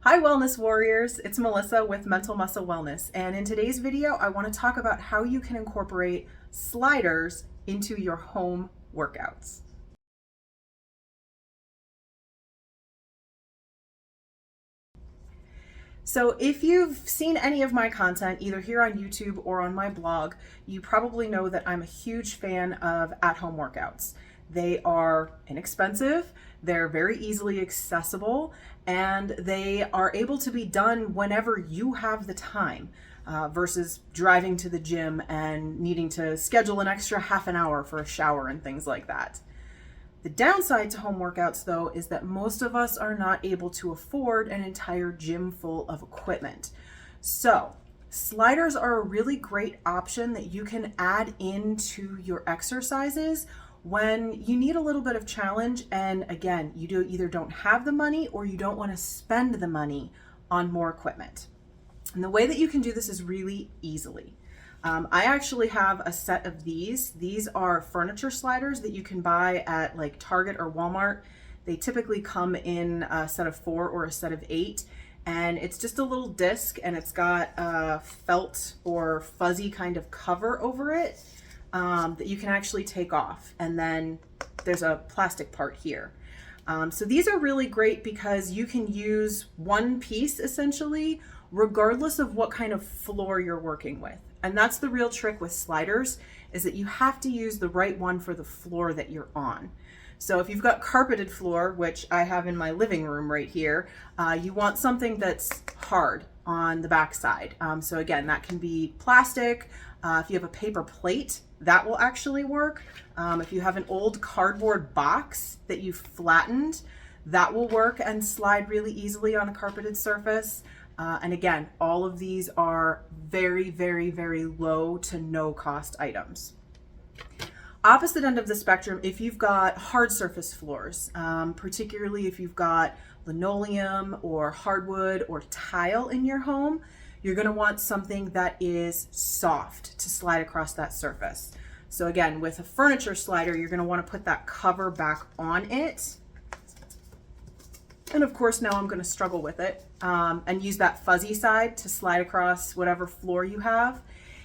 Hi Wellness Warriors, it's Melissa with Mental Muscle Wellness, and in today's video I want to talk about how you can incorporate sliders into your home workouts. So if you've seen any of my content, either here on YouTube or on my blog, you probably know that I'm a huge fan of at-home workouts. They are inexpensive, they're very easily accessible, and they are able to be done whenever you have the time versus driving to the gym and needing to schedule an extra half an hour for a shower and things like that. The downside to home workouts, though, is that most of us are not able to afford an entire gym full of equipment. So, sliders are a really great option that you can add into your exercises when you need a little bit of challenge, and again, you either don't have the money or you don't want to spend the money on more equipment. And the way that you can do this is really easily. I actually have a set of these. These are furniture sliders that you can buy at like Target or Walmart. They typically come in a set of 4 or a set of 8, and it's just a little disc, and it's got a felt or fuzzy kind of cover over it that you can actually take off. And then there's a plastic part here. So these are really great because you can use one piece essentially, regardless of what kind of floor you're working with. And that's the real trick with sliders, is that you have to use the right one for the floor that you're on. So if you've got carpeted floor, which I have in my living room right here, you want something that's hard on the back side. So again, that can be plastic. If you have a paper plate, that will actually work. If you have an old cardboard box that you've flattened, that will work and slide really easily on a carpeted surface. And again, all of these are very, very, very low to no cost items. Opposite end of the spectrum, if you've got hard surface floors, particularly if you've got linoleum or hardwood or tile in your home, you're going to want something that is soft to slide across that surface. So again, with a furniture slider, you're going to want to put that cover back on it. And of course, now I'm going to struggle with it and use that fuzzy side to slide across whatever floor you have.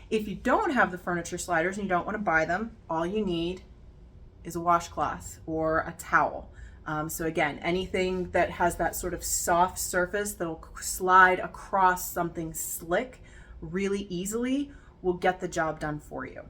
If you don't have the furniture sliders and you don't want to buy them, all you need is a washcloth or a towel. So again, anything that has that sort of soft surface that'll slide across something slick really easily will get the job done for you.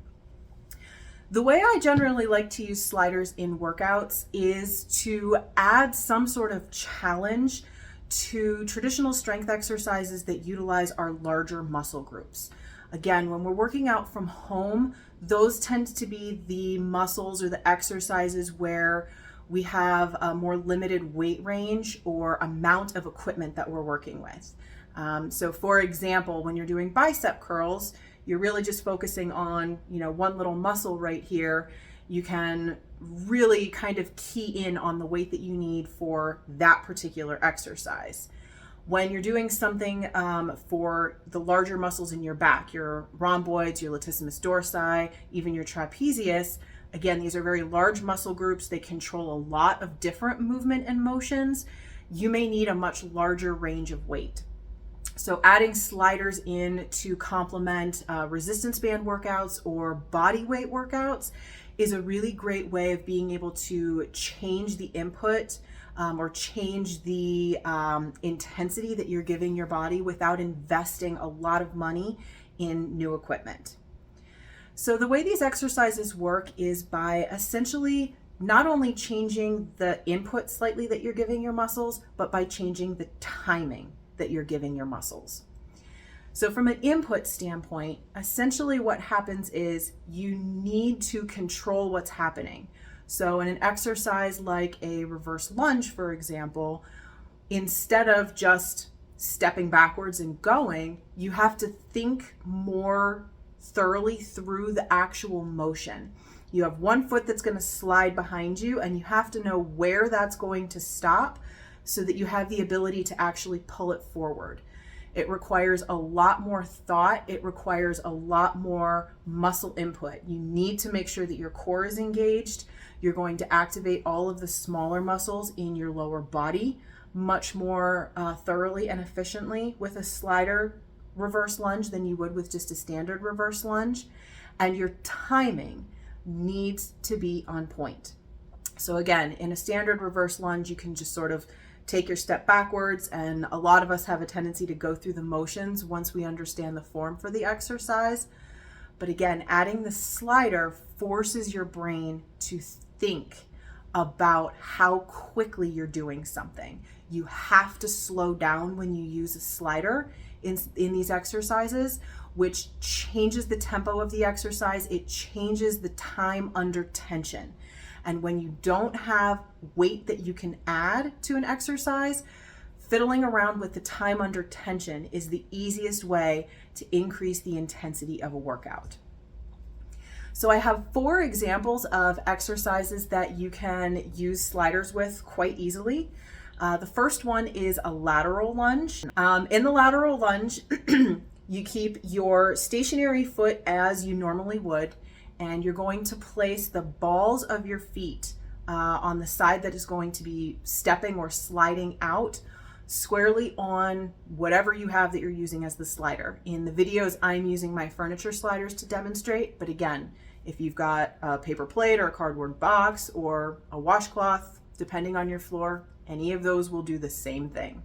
The way I generally like to use sliders in workouts is to add some sort of challenge to traditional strength exercises that utilize our larger muscle groups. Again, when we're working out from home, those tend to be the muscles or the exercises where we have a more limited weight range or amount of equipment that we're working with. So for example, when you're doing bicep curls, you're really just focusing on, one little muscle right here. You can really kind of key in on the weight that you need for that particular exercise. When you're doing something for the larger muscles in your back, your rhomboids, your latissimus dorsi, even your trapezius, again, these are very large muscle groups. They control a lot of different movement and motions. You may need a much larger range of weight. So adding sliders in to complement resistance band workouts or body weight workouts is a really great way of being able to change the input or change the intensity that you're giving your body without investing a lot of money in new equipment. So the way these exercises work is by essentially not only changing the input slightly that you're giving your muscles, but by changing the timing that you're giving your muscles. So from an input standpoint, essentially what happens is you need to control what's happening. So in an exercise like a reverse lunge, for example, instead of just stepping backwards and going, you have to think more thoroughly through the actual motion. You have one foot that's going to slide behind you, and you have to know where that's going to stop so that you have the ability to actually pull it forward. It requires a lot more thought. It requires a lot more muscle input. You need to make sure that your core is engaged. You're going to activate all of the smaller muscles in your lower body. much more thoroughly and efficiently with a slider reverse lunge than you would with just a standard reverse lunge. And your timing needs to be on point. So again, in a standard reverse lunge, you can just sort of take your step backwards, and a lot of us have a tendency to go through the motions once we understand the form for the exercise. But again, adding the slider forces your brain to think about how quickly you're doing something. You have to slow down when you use a slider in these exercises, which changes the tempo of the exercise. It changes the time under tension. And when you don't have weight that you can add to an exercise, fiddling around with the time under tension is the easiest way to increase the intensity of a workout. So I have 4 examples of exercises that you can use sliders with quite easily. The first one is a lateral lunge. In the lateral lunge, you keep your stationary foot as you normally would, and you're going to place the balls of your feet on the side that is going to be stepping or sliding out squarely on whatever you have that you're using as the slider. In the videos, I'm using my furniture sliders to demonstrate, but again, if you've got a paper plate or a cardboard box or a washcloth, depending on your floor, any of those will do the same thing.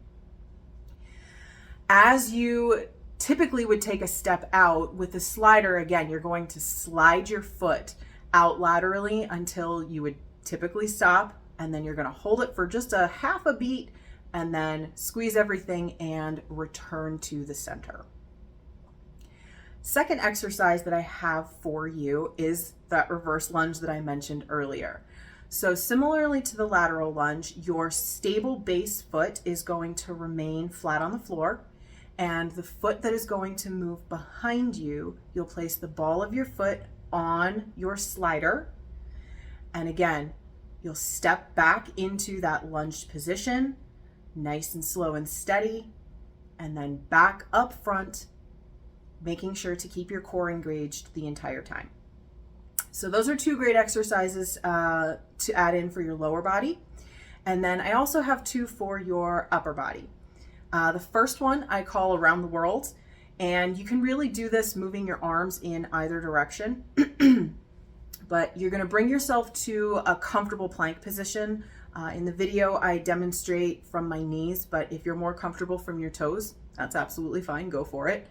As you typically would take a step out with the slider, again, you're going to slide your foot out laterally until you would typically stop, and then you're going to hold it for just a half a beat and then squeeze everything and return to the center. Second exercise that I have for you is that reverse lunge that I mentioned earlier. So similarly to the lateral lunge, your stable base foot is going to remain flat on the floor, and the foot that is going to move behind you, you'll place the ball of your foot on your slider. And again, you'll step back into that lunged position, nice and slow and steady, and then back up front, making sure to keep your core engaged the entire time. So those are 2 great exercises to add in for your lower body. And then I also have 2 for your upper body. The first one I call around the world, and you can really do this moving your arms in either direction. But you're going to bring yourself to a comfortable plank position. In the video, I demonstrate from my knees, but if you're more comfortable from your toes, that's absolutely fine. Go for it.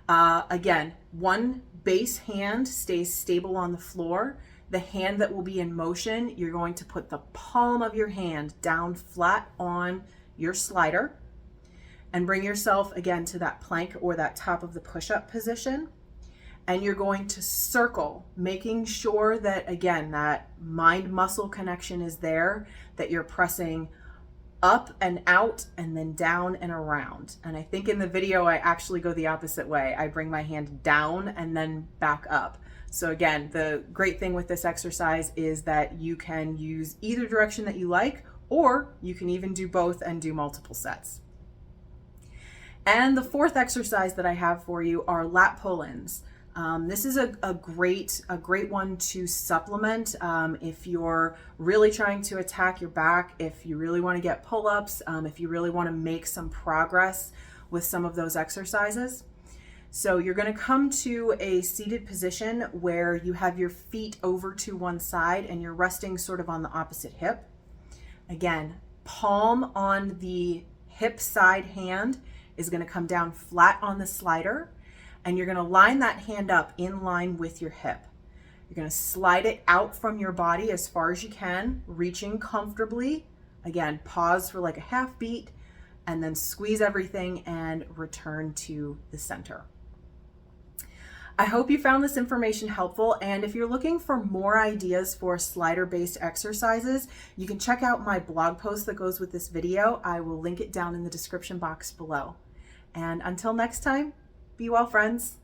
Again, one base hand stays stable on the floor. The hand that will be in motion, you're going to put the palm of your hand down flat on your slider and bring yourself again to that plank or that top of the push-up position. And you're going to circle, making sure that, again, that mind-muscle connection is there, that you're pressing up and out and then down and around. And I think in the video, I actually go the opposite way. I bring my hand down and then back up. So again, the great thing with this exercise is that you can use either direction that you like, or you can even do both and do multiple sets. And the 4th exercise that I have for you are lat pull-ins. This is a great one to supplement if you're really trying to attack your back, if you really want to get pull-ups, if you really want to make some progress with some of those exercises. So you're going to come to a seated position where you have your feet over to one side and you're resting sort of on the opposite hip. Again, palm on the hip side hand is going to come down flat on the slider, and you're going to line that hand up in line with your hip. You're going to slide it out from your body as far as you can, reaching comfortably. Again, pause for like a half beat, and then squeeze everything and return to the center. I hope you found this information helpful, and if you're looking for more ideas for slider-based exercises, you can check out my blog post that goes with this video. I will link it down in the description box below. And until next time, be well, friends.